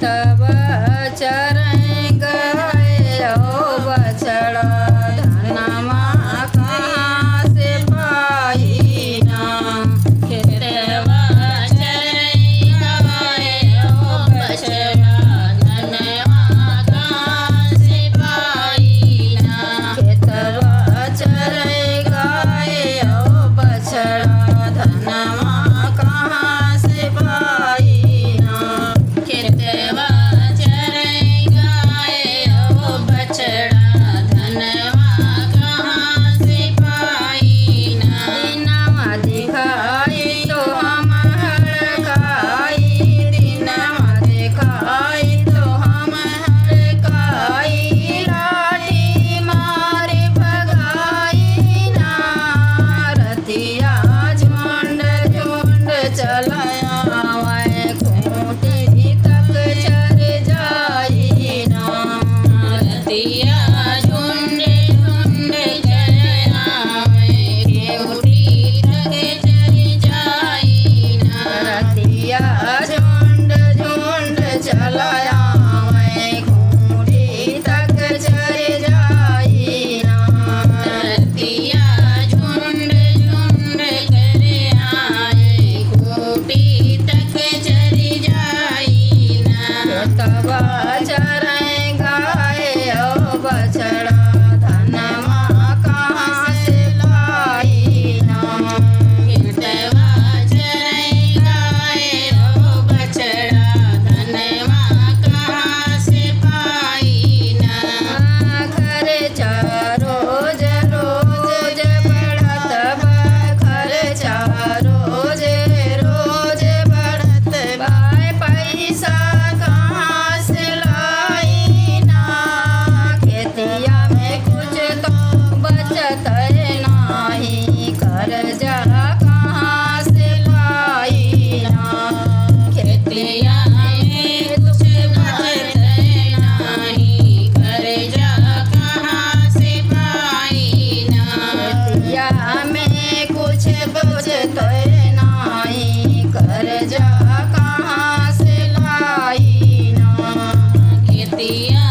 तब चरई गए हो बछड़ा धनमा कहाँ से पाई ना। खेतवा चरई गए हो बछड़ा धनवा कहाँ से पाई ना। खेतवा चरई गए हो बछड़ा धनमा कहाँ से पाई ना। खेतवा चरई गए हो बछड़ा धनवा कहाँ से पाई ना। दिनमा दिखाई तो हम हड़काई, दिनमा दिखाई तो हम हड़काई, लाठी मारी भगाई ना। रतिया झुंड झुंड चलाया वै खूंटी तक चर जाई ना। रतिया झुंड झुंड चलया खेवटी तक चल जाई ना। रतिया झुंड झुंड चलाया वै खूंटी तक चर जाई ना। रतिया झुंड झुंड करे आए खूंटी तक चल जाई ना। तबा चरई गए हो बछड़ा धनमा कहाँ से लाई ना। खेतवा चरई गए हो बछड़ा धनवा कहाँ से पाई ना। खर्चा रोज रोज बढ़त बा, खर्चा रोज रोज बढ़त बा, पैसा कहाँ से लाई ना। खेतिया में कुछ तो बचत नाही, कर्जा कहाँ से लाई ना। खेतिया में कुछ बचत नाही, कर्जा कहाँ से पाई ना। खेतिया में कुछ बचत नाही, कर्जा कहाँ से लाई ना। खेतिया